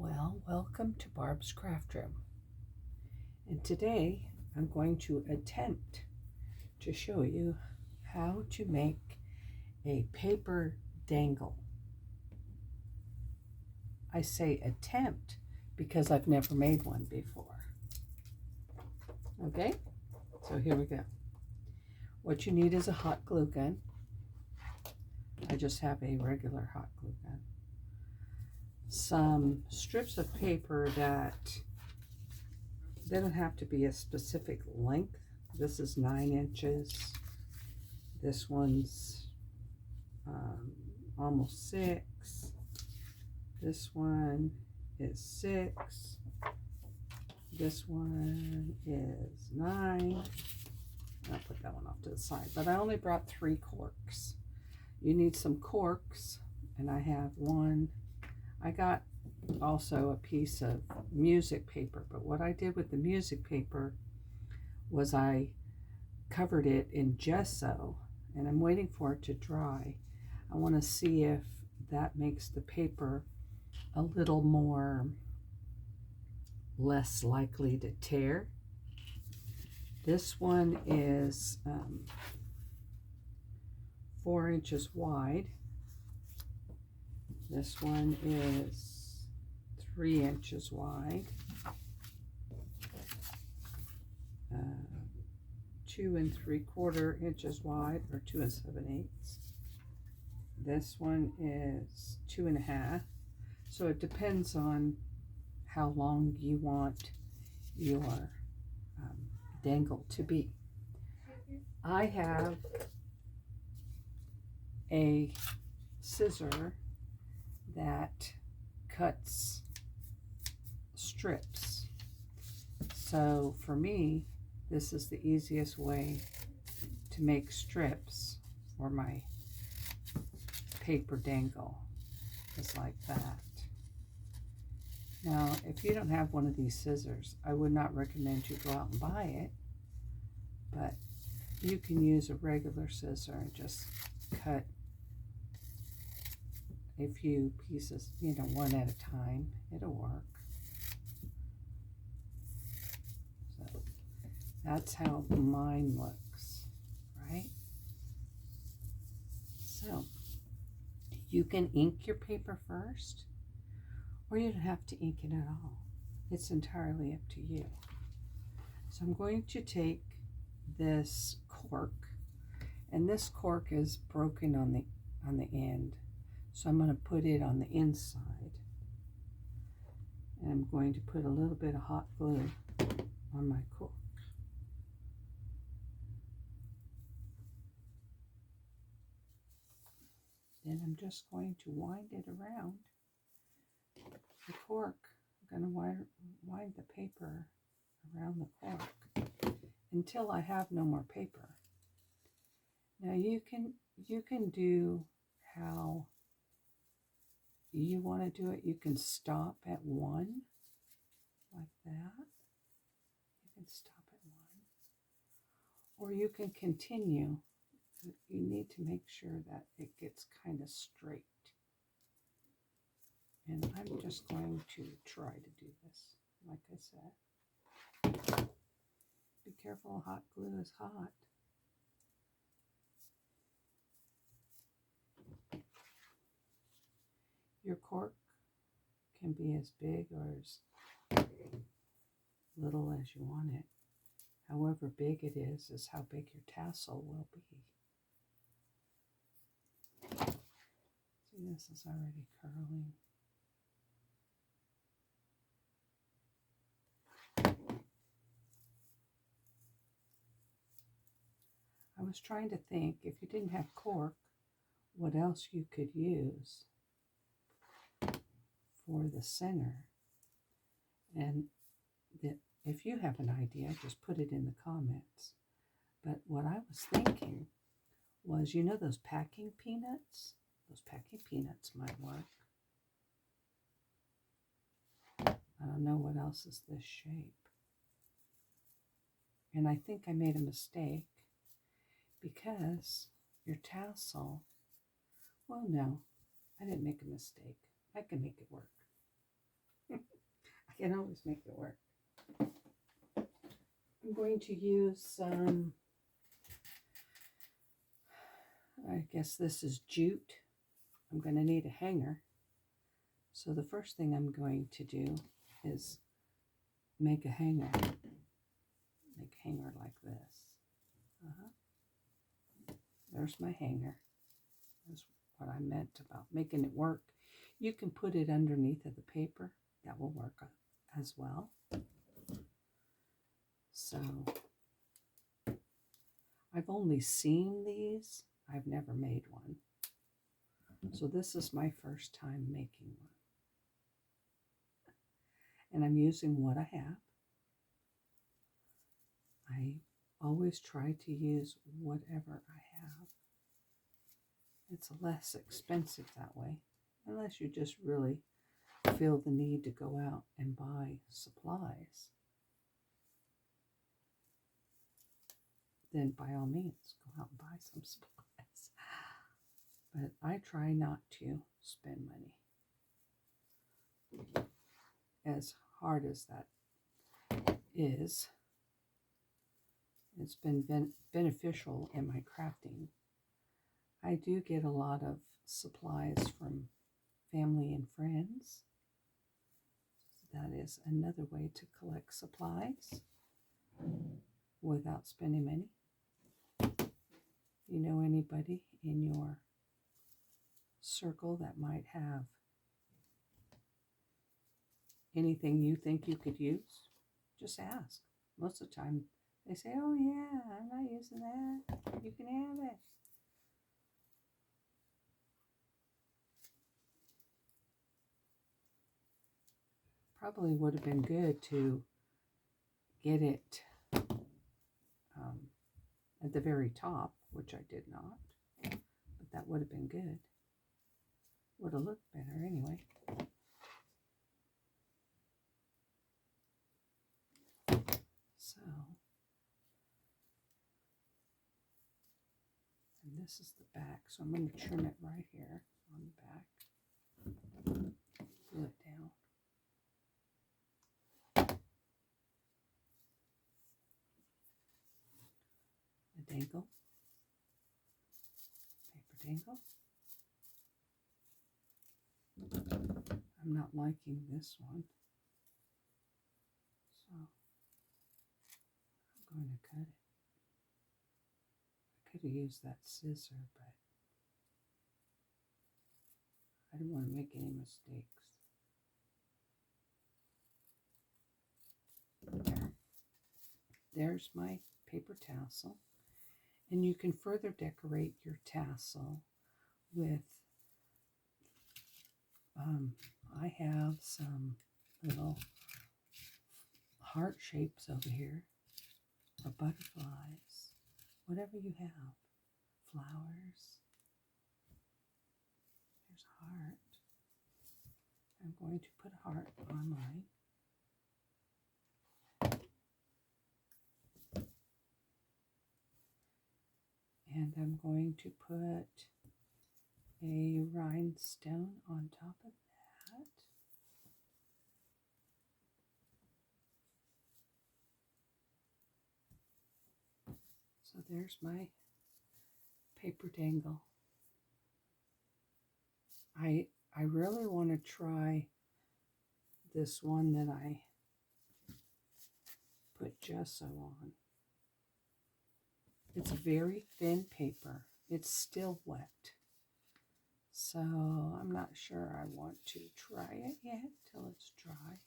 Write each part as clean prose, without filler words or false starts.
Well, welcome to Barb's Craft Room. And today I'm going to attempt to show you how to make a paper dangle. I say attempt because I've never made one before. Okay, so here we go. What you need is a hot glue gun. I just have a regular hot glue gun. Some strips of paper that they don't have to be a specific length. This is 9 inches. This one's almost 6. This one is 6. This one is 9. I'll put that one off to the side. But I only brought 3 corks. You need some corks, and I have one. I got also a piece of music paper, but what I did with the music paper was I covered it in gesso, and I'm waiting for it to dry. I want to see if that makes the paper a little more less likely to tear. This one is 4 inches wide. This one is 3 inches wide, 2 3/4 inches wide, or 2 7/8. This one is 2 1/2. So it depends on how long you want your dangle to be. I have a scissor that cuts strips. So for me, this is the easiest way to make strips for my paper dangle. Just like that. Now, if you don't have one of these scissors, I would not recommend you go out and buy it, but you can use a regular scissor and just cut a few pieces, one at a time. It'll work. So that's how mine looks, right? So you can ink your paper first, or you don't have to ink it at all. It's entirely up to you. So I'm going to take this cork, and this cork is broken on the end. So I'm going to put it on the inside, and I'm going to put a little bit of hot glue on my cork. Then I'm just going to wind it around the cork. I'm going to wind the paper around the cork until I have no more paper. Now you can do how you want to do it. You can stop at 1 like that. You can stop at 1, or you can continue. You need to make sure that it gets kind of straight. And I'm just going to try to do this, like I said. Be careful, hot glue is hot. Your cork can be as big or as little as you want it. However big it is how big your tassel will be. See, this is already curling. I was trying to think, if you didn't have cork, what else you could use for the center. And if you have an idea, just put it in the comments. But what I was thinking was, those packing peanuts? Those packing peanuts might work. I don't know what else is this shape. And I think I made a mistake, because your tassel, well, no, I didn't make a mistake. I can make it work. Can't always make it work. I'm going to use some, I guess this is jute. I'm going to need a hanger. So the first thing I'm going to do is make a hanger. Make a hanger like this. There's my hanger. That's what I meant about making it work. You can put it underneath of the paper. That will work as well. So I've only seen these. I've never made one. So this is my first time making one. And I'm using what I have. I always try to use whatever I have. It's less expensive that way, unless you just really feel the need to go out and buy supplies. Then by all means, go out and buy some supplies. But I try not to spend money. As hard as that is, it's been beneficial in my crafting. I do get a lot of supplies from family and friends. That is another way to collect supplies without spending money. You know anybody in your circle that might have anything you think you could use? Just ask. Most of the time they say, oh yeah, I'm not using that. You can have it. Probably would have been good to get it at the very top, which I did not, but that would have been good. Would have looked better anyway. So, and this is the back, so I'm going to trim it right here on the back. Glue it down. A dangle. Paper dangle. I'm not liking this one, so I'm going to cut it. I could have used that scissor, but I didn't want to make any mistakes. There's my paper tassel, and you can further decorate your tassel with I have some little heart shapes over here, or butterflies, whatever you have, flowers. There's a heart. I'm going to put a heart on mine. And I'm going to put a rhinestone on top of that. So there's my paper dangle. I really want to try this one that I put gesso on. It's very thin paper. It's still wet. So I'm not sure I want to try it yet till it's dry.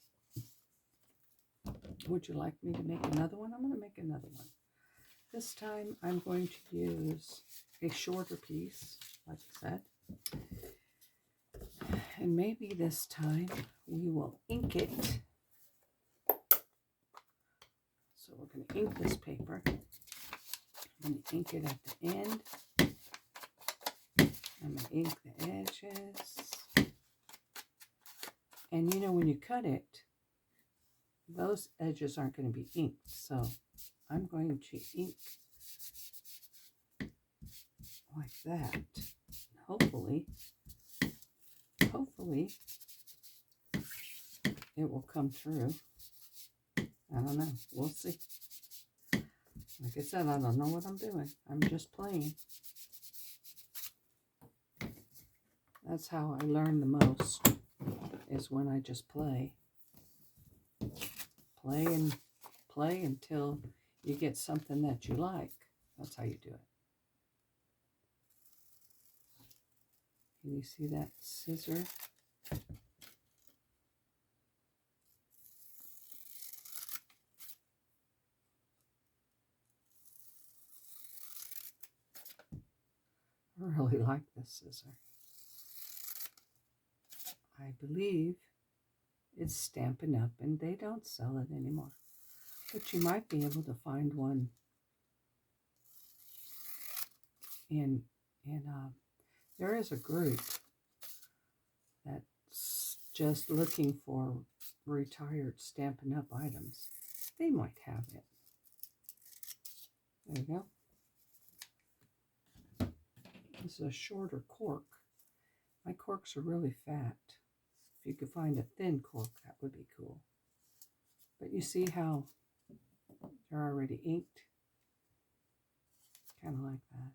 Would you like me to make another one? I'm going to make another one. This time I'm going to use a shorter piece, like I said. And maybe this time we will ink it. So we're going to ink this paper. I'm going to ink it at the end. I'm going to ink the edges. And you know, when you cut it, those edges aren't going to be inked. So I'm going to ink like that. Hopefully it will come through. I don't know. We'll see. Like I said, I don't know what I'm doing. I'm just playing. That's how I learn the most, is when I just play. Play and play until you get something that you like. That's how you do it. Can you see that scissor? I really like this scissor. I believe it's Stampin' Up! And they don't sell it anymore. But you might be able to find one in there is a group that's just looking for retired Stampin' Up! Items. They might have it. There you go. This is a shorter cork. My corks are really fat. If you could find a thin cork, that would be cool. But you see how they're already inked? Kind of like that.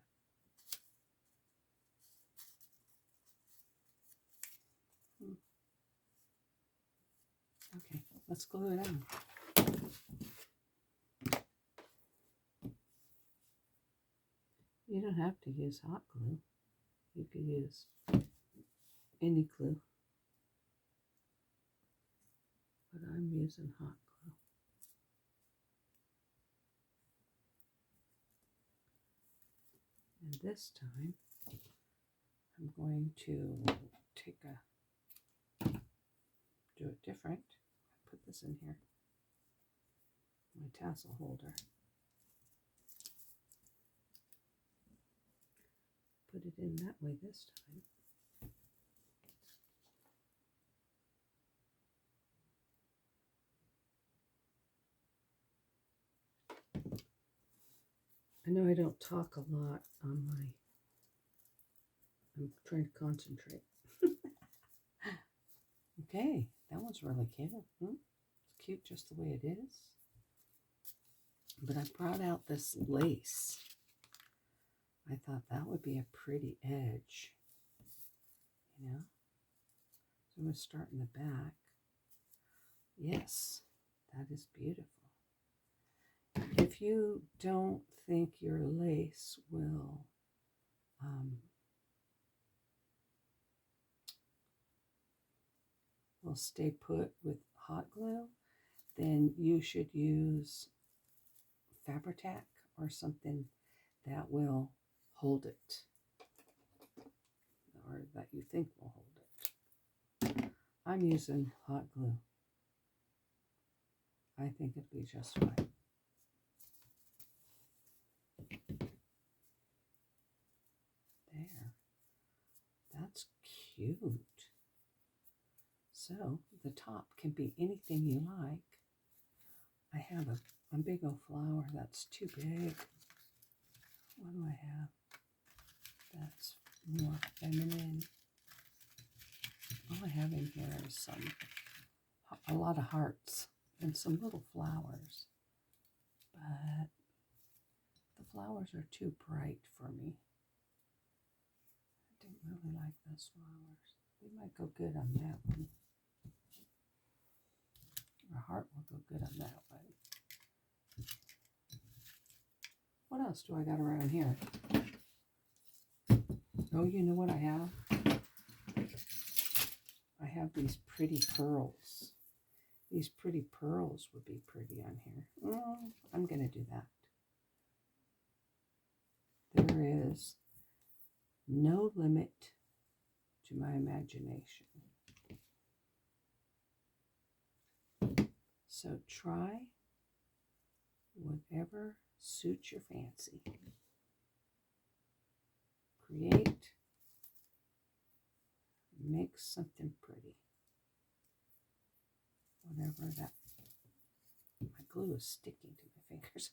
Okay, let's glue it on. You don't have to use hot glue. You could use any glue. But I'm using hot glue. And this time, I'm going to do it different. Put this in here. My tassel holder. Put it in that way this time. I know I don't talk a lot on I'm trying to concentrate. Okay, that one's really cute. It's cute just the way it is. But I brought out this lace. I thought that would be a pretty edge, you know. So I'm going to start in the back. Yes, that is beautiful. If you don't think your lace will stay put with hot glue, then you should use Fabri-Tac or something that will hold it, or that you think will hold it. I'm using hot glue. I think it'll be just fine. There. That's cute. So the top can be anything you like. I have a big old flower that's too big. What do I have that's more feminine? All I have in here is a lot of hearts and some little flowers. But the flowers are too bright for me. I didn't really like those flowers. They might go good on that one. Our heart will go good on that one. What else do I got around here? Oh, you know what I have? I have these pretty pearls. These pretty pearls would be pretty on here. I'm going to do that. There is no limit to my imagination. So try whatever suits your fancy. Create, make something pretty. Whatever that, my glue is sticking to my fingers.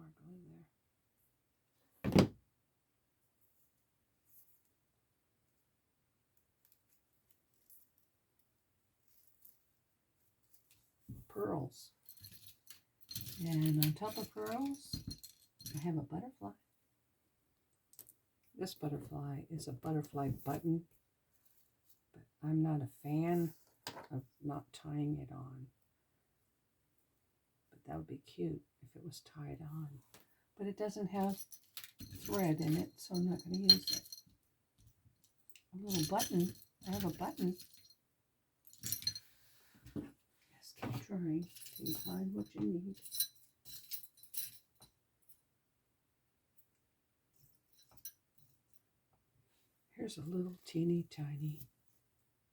sparkle in there. Pearls. And on top of pearls, I have a butterfly. This butterfly is a butterfly button, but I'm not a fan of not tying it on. But that would be cute if it was tied on. But it doesn't have thread in it, so I'm not going to use it. A little button. I have a button. Just keep trying till you find what you need. Here's a little teeny tiny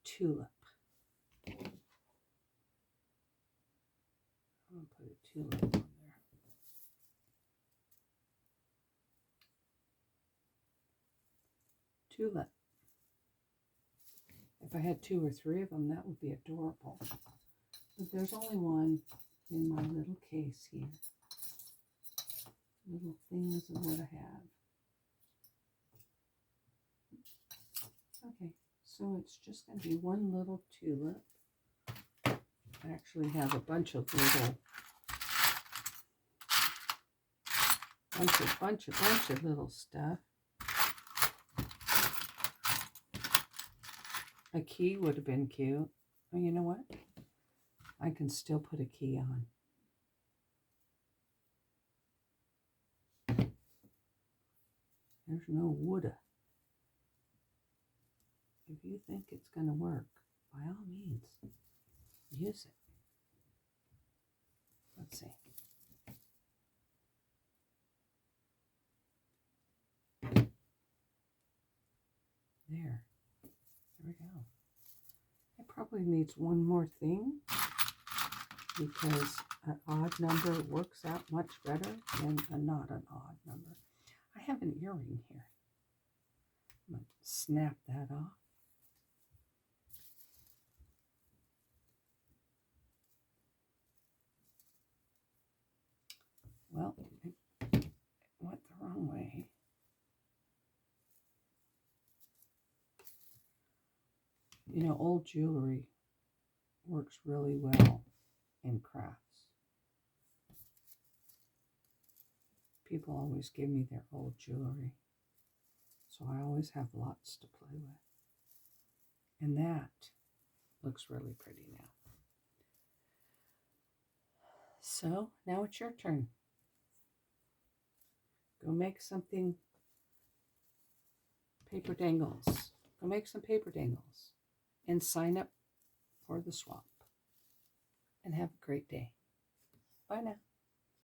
tulip. I'm going to put a tulip on there. Tulip. If I had 2 or 3 of them, that would be adorable. But there's only one in my little case here. Little things of what I have. Okay, so it's just going to be one little tulip. I actually have a bunch of little stuff. A key would have been cute. Oh, you know what? I can still put a key on. There's no woulda. If you think it's going to work, by all means, use it. Let's see. There we go. It probably needs one more thing because an odd number works out much better than a not an odd number. I have an earring here. I'm going to snap that off. Well, it went the wrong way. You know, old jewelry works really well in crafts. People always give me their old jewelry, so I always have lots to play with. And that looks really pretty now. So now it's your turn. Go make something, paper dangles. Go make some paper dangles and sign up for the swap. And have a great day. Bye now.